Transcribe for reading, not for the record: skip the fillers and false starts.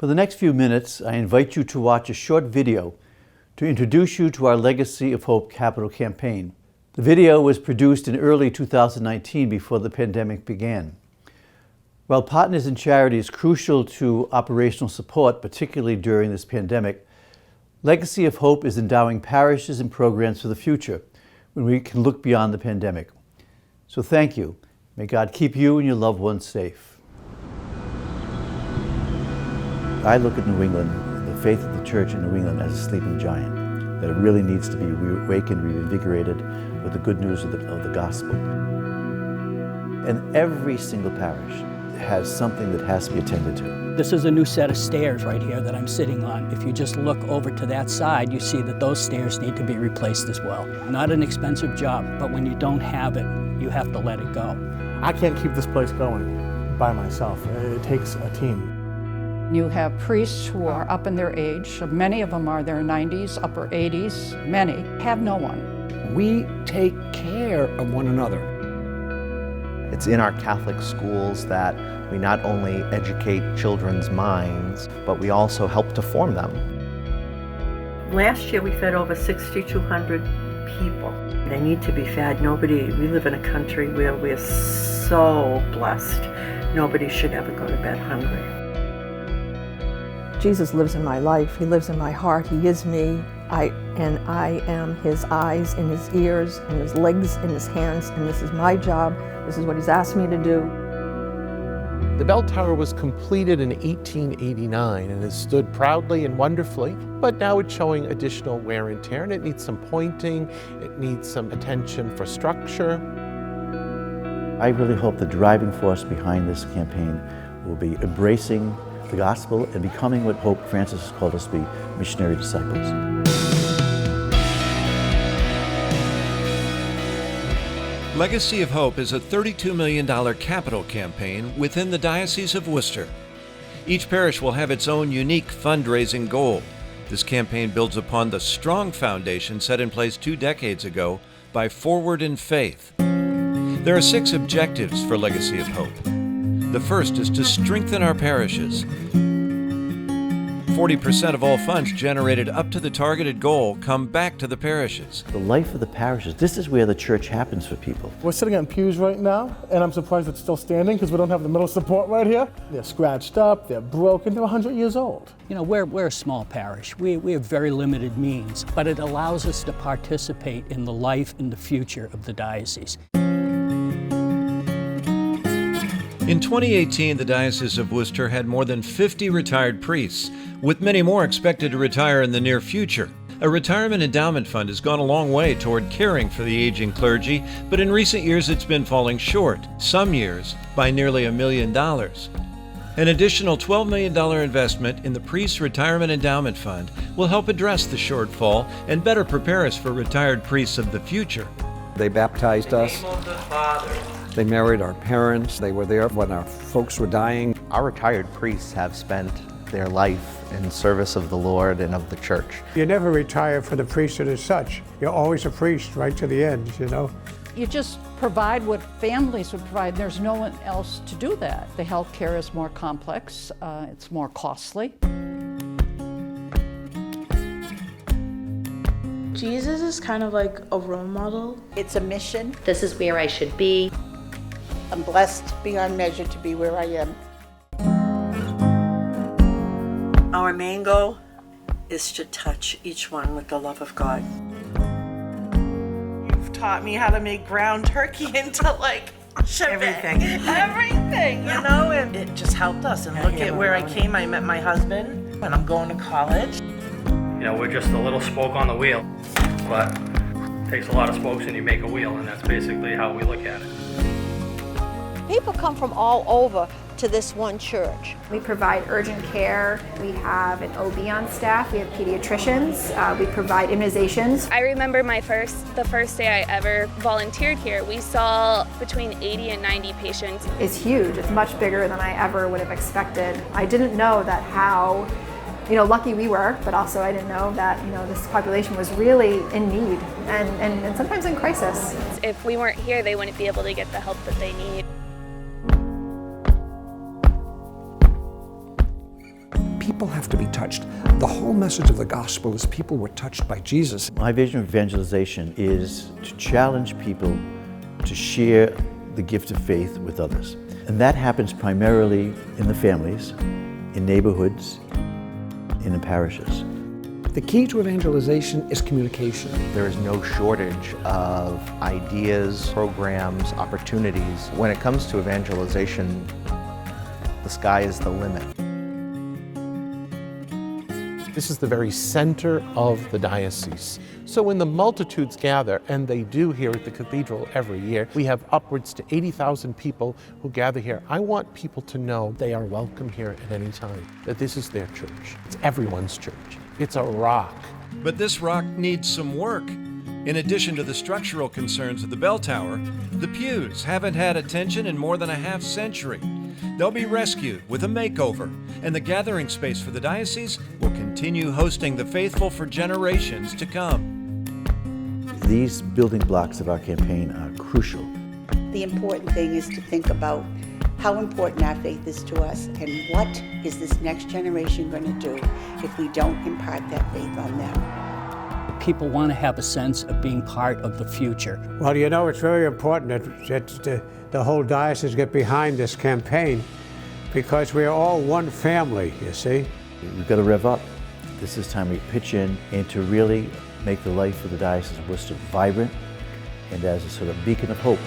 For the next few minutes, I invite you to watch a short video to introduce you to our Legacy of Hope capital campaign. The video was produced in early 2019 before the pandemic began. While Partners in Charity is crucial to operational support, particularly during this pandemic, Legacy of Hope is endowing parishes and programs for the future when we can look beyond the pandemic. So thank you. May God keep you and your loved ones safe. I look at New England, the faith of the church in New England, as a sleeping giant, that it really needs to be awakened, reinvigorated with the good news of the gospel. And every single parish has something that has to be attended to. This is a new set of stairs right here that I'm sitting on. If you just look over to that side, you see that those stairs need to be replaced as well. Not an expensive job, but when you don't have it, you have to let it go. I can't keep this place going by myself. It takes a team. You have priests who are up in their age. Many of them are their 90s, upper 80s. Many have no one. We take care of one another. It's in our Catholic schools that we not only educate children's minds, but we also help to form them. Last year we fed over 6,200 people. They need to be fed. We live in a country where we're so blessed. Nobody should ever go to bed hungry. Jesus lives in my life. He lives in my heart. He is me. I am his eyes and his ears and his legs and his hands, and this is my job. This is what he's asked me to do. The bell tower was completed in 1889 and has stood proudly and wonderfully, but now it's showing additional wear and tear, and it needs some pointing, it needs some attention for structure. I really hope the driving force behind this campaign will be embracing the gospel and becoming what Pope Francis has called us to be, missionary disciples. Legacy of Hope is a $32 million capital campaign within the Diocese of Worcester. Each parish will have its own unique fundraising goal. This campaign builds upon the strong foundation set in place 2 decades ago by Forward in Faith. There are 6 objectives for Legacy of Hope. The first is to strengthen our parishes. 40% of all funds generated up to the targeted goal come back to the parishes. The life of the parishes, this is where the church happens for people. We're sitting on pews right now, and I'm surprised it's still standing because we don't have the middle support right here. They're scratched up, they're broken, they're 100 years old. You know, we're a small parish. We have very limited means, but it allows us to participate in the life and the future of the diocese. In 2018, the Diocese of Worcester had more than 50 retired priests, with many more expected to retire in the near future. A retirement endowment fund has gone a long way toward caring for the aging clergy, but in recent years it's been falling short, some years by nearly $1 million. An additional $12 million investment in the Priest Retirement Endowment Fund will help address the shortfall and better prepare us for retired priests of the future. They baptized us. They married our parents. They were there when our folks were dying. Our retired priests have spent their life in service of the Lord and of the church. You never retire from the priesthood as such. You're always a priest right to the end, you know. You just provide what families would provide. There's no one else to do that. The health care is more complex. It's more costly. Jesus is kind of like a role model. It's a mission. This is where I should be. I'm blessed beyond measure to be where I am. Our main goal is to touch each one with the love of God. You've taught me how to make ground turkey into everything, you know, and it just helped us. And look at where I came. I met my husband when I'm going to college. You know, we're just a little spoke on the wheel, but it takes a lot of spokes and you make a wheel, and that's basically how we look at it. People come from all over to this one church. We provide urgent care. We have an OB on staff. We have pediatricians. We provide immunizations. I remember the first day I ever volunteered here. We saw between 80 and 90 patients. It's huge. It's much bigger than I ever would have expected. I didn't know that how lucky we were, but also I didn't know that, this population was really in need and sometimes in crisis. If we weren't here, they wouldn't be able to get the help that they need. People have to be touched. The whole message of the gospel is people were touched by Jesus. My vision of evangelization is to challenge people to share the gift of faith with others. And that happens primarily in the families, in neighborhoods, in the parishes. The key to evangelization is communication. There is no shortage of ideas, programs, opportunities. When it comes to evangelization, the sky is the limit. This is the very center of the diocese. So when the multitudes gather, and they do here at the cathedral every year, we have upwards to 80,000 people who gather here. I want people to know they are welcome here at any time, that this is their church. It's everyone's church. It's a rock. But this rock needs some work. In addition to the structural concerns of the bell tower, the pews haven't had attention in more than a half century. They'll be rescued with a makeover, and the gathering space for the diocese will continue hosting the faithful for generations to come. These building blocks of our campaign are crucial. The important thing is to think about how important our faith is to us and what is this next generation going to do if we don't impart that faith on them. People want to have a sense of being part of the future. Well, you know, it's very important that the whole diocese get behind this campaign because we're all one family, you see. We've got to rev up. This is time we pitch in and to really make the life of the Diocese of Worcester vibrant and as a sort of beacon of hope.